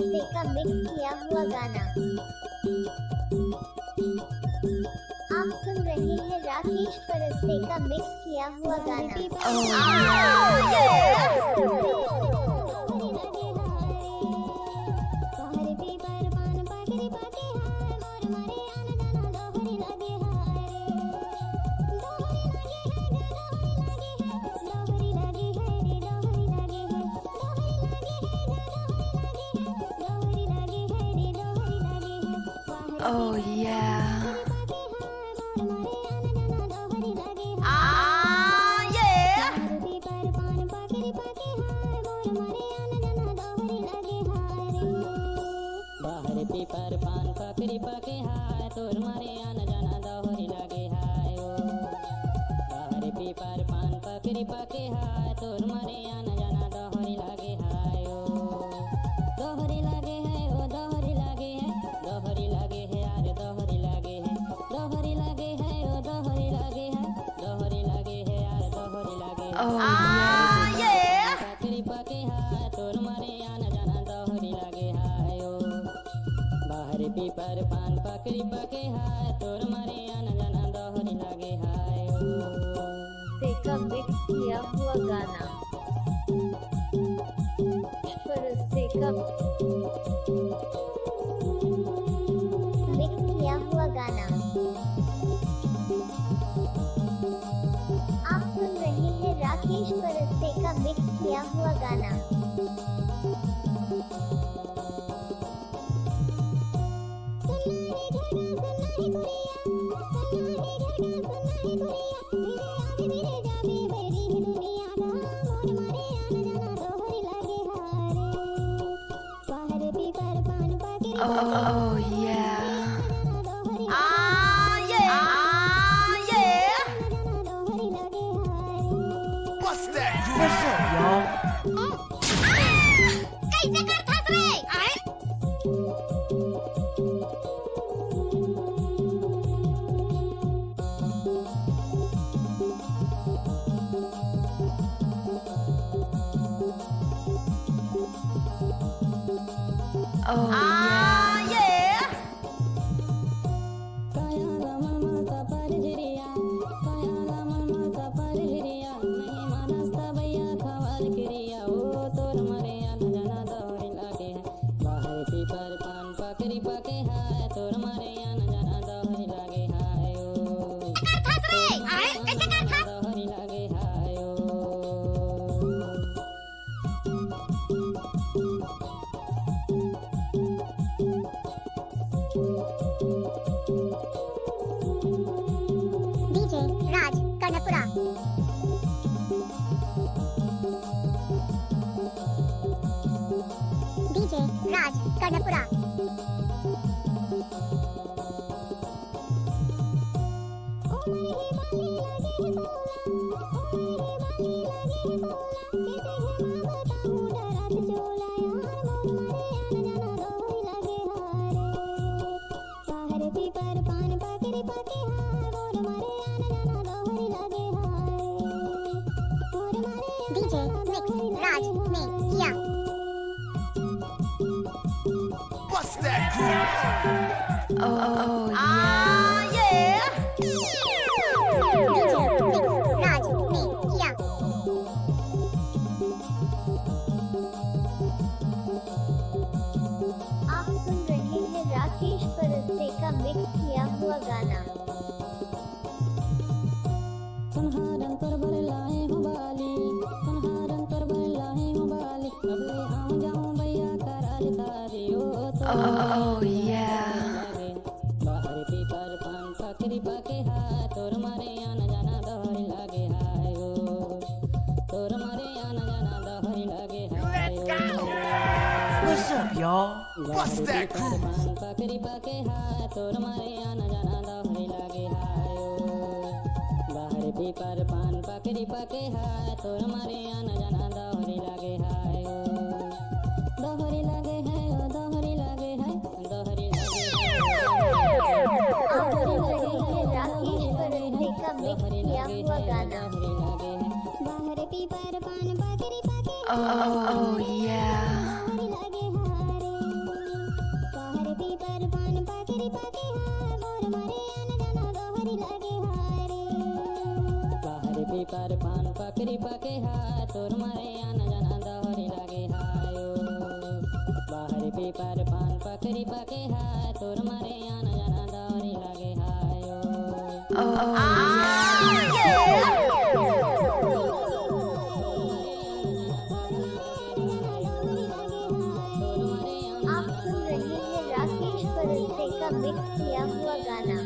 परस्ते का मिक्स किया हुआ गाना। आप सुन रहे हैं राकेश परस्ते का मिक्स किया हुआ गाना। Oh yeah. बाहर पीपर पान पकड़ी पके हाय तोर मारे आना जाना दोहरी लागे हाय ओ बाहर पीपर पान पकड़ी पके हाय तोर मारे आना जाना दोहरी लागे हाय ओ दोहरी लागे है ओ दोहरी लागे है दोहरी लागे है यार दोहरी लागे है दोहरी लागे है ओ दोहरी लागे है दोहरी लागे है यार दोहरी लागे पकड़ी पके हाय तोर मारे आना जाना दोहरी लागे हाय ओ बाहर पीपर पान पकड़ी पके हाय तोर मारे आना जाना दोहरी लागे हाय से का मिक्स किया हुआ गाना। परस्ते का मिक्स किया हुआ गाना। आप सुन रहे हैं राकेश परस्ते का मिक्स किया हुआ गाना। Oh yeah. What's that? What's up, y'all? कैसे कर थस रे? Oh yeah. काया लमा माता पर झरिया काया लमा माता पर झरिया नहीं मानस्ता भैया खवाल क्रिया ओ तोर मारे आना जाना दोहरी लागे है बाहर पीपर पान पकड़ी पके हाय तोर मारे आना जाना दोहरी लागे हाय ओ थस रे? कैसे कर थस? दोहरी लागे हाय ओ DJ Raj Karnapura. DJ Raj Karnapura. DJ mix Raj ने किया। What's that groove? Oh yeah. DJ mix Raj ने किया। आप सुन रहे हैं राकेश परस्ते का मिक्स किया हुआ गाना। सुनहारन तोर भर लाए हो बाली सुनहारन तोर भर लाए हो बाली अब ले आऊं जाऊं भैया कराल तारी ओ Oh yeah. लागे बाहर पीपर पान पकड़ी पके हाय तोर मारे आना जाना दोहरी लागे हाय ओ तोर मारे आना जाना दोहरी लागे हाय ओ What's up, y'all? What's that पीपर groove? पान पकड़ी पके हाय तोर मारे आना जाना दोहरी लागे हाय ओ बाहर पीपर पान पकड़ी पके हाय तोर मारे आना जाना दोहरी लागे हाय ओ दोहरी लागे है ओ दोहरी लागे है दोहरी लागे है आप सुन रहे हैं राकेश परस्ते का मिक्स किया हुआ गाना। दोहरी लागे है बाहर पीपर पान पकड़ी पके Oh yeah. दोहरी लागे हारे बाहर पीपर पान पकड़ी पके हाय तोर मारे आना जाना दहरी लागे हाय ओ बाहर पीपर पान पकड़ी पके हाय तोर मारे आना जाना दहरी लागे हाय ओ Oh आप सुन रहे हैं राकेश परस्ते का मिक्स किया हुआ गाना।